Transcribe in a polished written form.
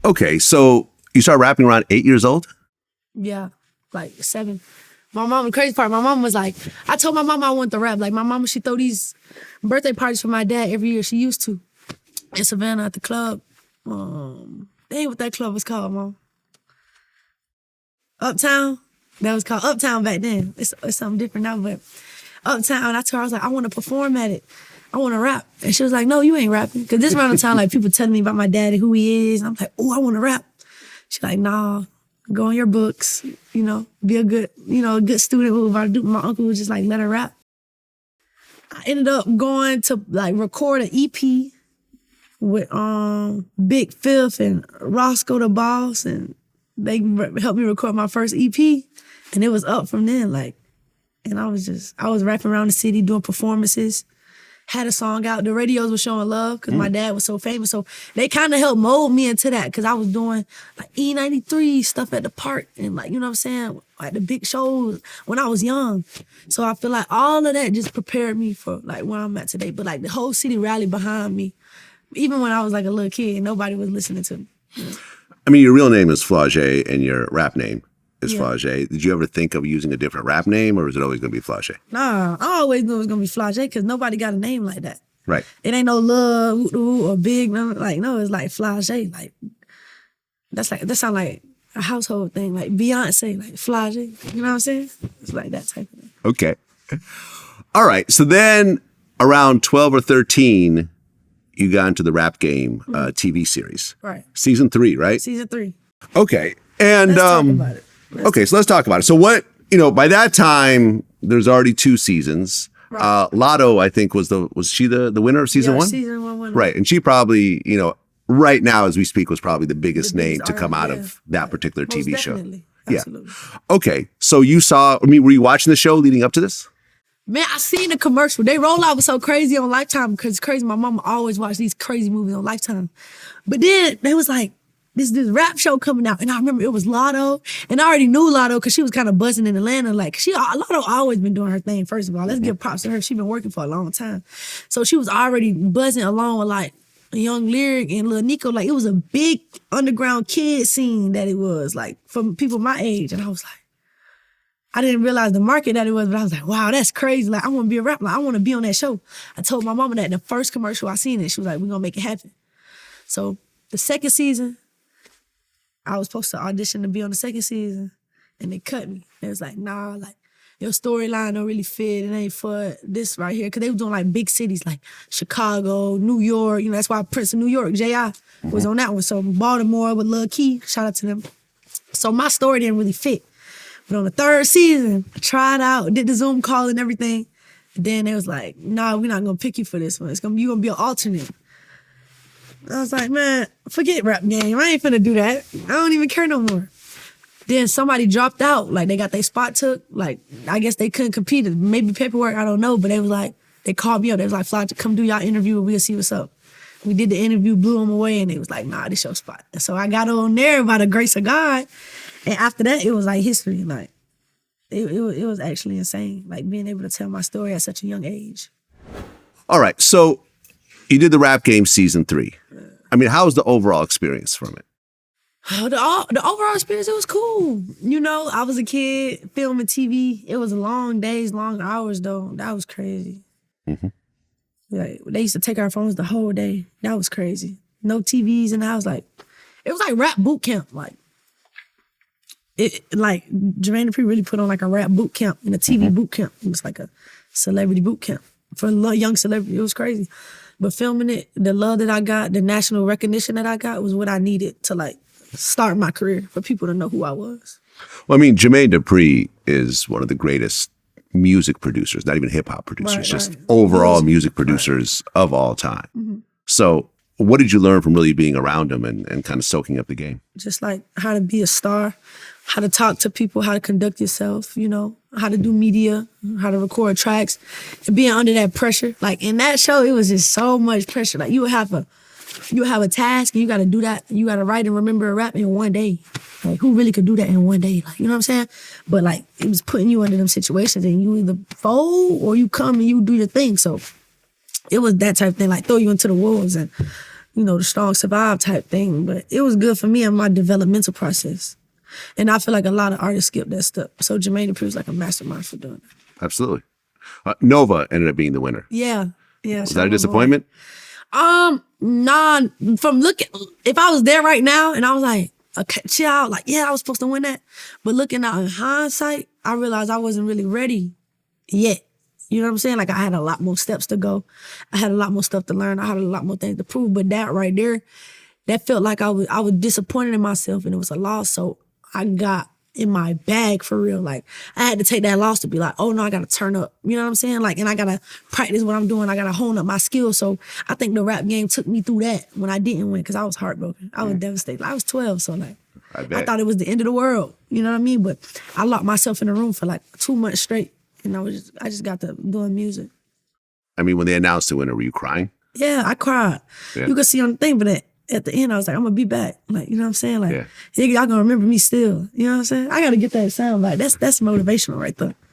Okay, so you started rapping around 8 years old? Yeah, like 7. My mom, the crazy part, my mom was like, I told my mom I wanted to rap. Like my mama, she throw these birthday parties for my dad every year. She used to. In Savannah at the club. Dang, what that club was called, Mom? Uptown? That was called Uptown back then. It's something different now, but Uptown, I told her, I was like, I want to perform at it. I want to rap. And she was like, no, you ain't rapping. Because this around the time, like, people telling me about my daddy, who he is. And I'm like, oh, I want to rap. She's like, nah, go on your books, be a good, a good student. My uncle was just like, let her rap. I ended up going to, like, record an EP with Big Fifth and Roscoe the Boss, and they helped me record my first EP, and it was up from then, like, and I was rapping around the city doing performances, had a song out, the radios were showing love because my dad was so famous, so they kind of helped mold me into that because I was doing like E93 stuff at the park and like, you know what I'm saying, like the big shows when I was young. So I feel like all of that just prepared me for like where I'm at today, but like the whole city rallied behind me. Even when I was like a little kid, nobody was listening to me. I mean, your real name is Flau'jae and your rap name is Flau'jae. Did you ever think of using a different rap name, or is it always going to be Flau'jae? Nah, I always knew it was going to be Flau'jae because nobody got a name like that. Right. It ain't no Love or Big. Like, no, it's like Flau'jae. Like, that sound like a household thing, like Beyonce, like Flau'jae. You know what I'm saying? It's like that type of thing. Okay. All right. So then around 12 or 13, you got into the Rap Game TV series. Right. Season 3, right? Season 3. Okay. And Let's talk about it. So let's talk about it. So what, by that time, there's already 2 seasons. Right. Lotto, I think, was she the winner of season 1? Season 1 winner. Right. And she probably, right now as we speak, was probably the biggest name to come out of that particular TV show. Definitely. Absolutely. Yeah. Okay. So were you watching the show leading up to this? Man, I seen the commercial. They roll out was so crazy on Lifetime because it's crazy. My mama always watched these crazy movies on Lifetime. But then they was like, this rap show coming out. And I remember it was Lotto. And I already knew Lotto because she was kind of buzzing in Atlanta. Like, Lotto always been doing her thing, first of all. Let's give props to her. She been working for a long time. So she was already buzzing along with, like, Young Lyric and Lil Nico. Like, it was a big underground kid scene that it was, like, for people my age. And I was like, I didn't realize the market that it was, but I was like, wow, that's crazy. Like, I want to be a rapper. Like, I want to be on that show. I told my mama that in the first commercial I seen it, she was like, we're going to make it happen. So the second season, I was supposed to audition to be on the second season, and they cut me. They was like, nah, like, your storyline don't really fit. It ain't for this right here. Because they were doing, like, big cities like Chicago, New York. That's why Prince of New York, J.I., was on that one. So Baltimore with Lil Key, shout out to them. So my story didn't really fit. But on the third season, I tried out, did the Zoom call and everything. And then they was like, nah, we're not going to pick you for this one. You're going to be an alternate. I was like, man, forget Rap Game. I ain't finna do that. I don't even care no more. Then somebody dropped out. Like, they got their spot took. Like, I guess they couldn't compete. Maybe paperwork, I don't know. But they was like, they called me up. They was like, Flau'jae, come do y'all interview and we'll see what's up. We did the interview, blew them away, and they was like, nah, this your spot. And so I got on there by the grace of God. And after that, it was like history. Like, it was actually insane, like being able to tell my story at such a young age. All right, so you did the Rap Game season 3. I mean, how was the overall experience from it? The overall experience, it was cool. I was a kid filming TV. It was long days, long hours, though. That was crazy. Mm-hmm. Like, they used to take our phones the whole day. That was crazy. No TVs in the house. Like, it was like rap boot camp. Like Jermaine Dupri really put on like a rap boot camp and a TV boot camp. It was like a celebrity boot camp for a young celebrity. It was crazy. But filming it, the love that I got, the national recognition that I got was what I needed to like start my career, for people to know who I was. Well, I mean, Jermaine Dupri is one of the greatest music producers, not even hip hop producers, just overall music producers of all time. Mm-hmm. So what did you learn from really being around him and kind of soaking up the game? Just like how to be a star, how to talk to people, how to conduct yourself, how to do media, how to record tracks, and being under that pressure. Like in that show, it was just so much pressure. Like you have a task and you got to do that. You got to write and remember a rap in one day. Like who really could do that in one day? Like, you know what I'm saying? But like it was putting you under them situations and you either fold or you come and you do your thing. So it was that type of thing, like throw you into the wolves and, the strong survive type thing. But it was good for me in my developmental process. And I feel like a lot of artists skip that step. So Jermaine Dupri was like a mastermind for doing it. Absolutely. Nova ended up being the winner. Yeah. Was that a disappointment? Nah. From looking, if I was there right now and I was like, okay, chill out, like, yeah, I was supposed to win that. But looking out in hindsight, I realized I wasn't really ready yet. You know what I'm saying? Like, I had a lot more steps to go. I had a lot more stuff to learn. I had a lot more things to prove. But that right there, that felt like I was disappointed in myself and it was a loss. So I got in my bag for real. Like, I had to take that loss to be like, oh no, I gotta turn up. You know what I'm saying? Like, and I gotta practice what I'm doing. I gotta hone up my skills. So I think the rap game took me through that when I didn't win because I was heartbroken. I was devastated. I was 12, so like, I thought it was the end of the world. You know what I mean? But I locked myself in a room for like 2 months straight. And I just got to doing music. I mean, when they announced the winner, were you crying? Yeah, I cried. Yeah. You could see on the thing, but at the end, I was like, I'm gonna be back. Like, you know what I'm saying? Like, y'all gonna remember me still. You know what I'm saying? I gotta get that sound like that's motivational right there.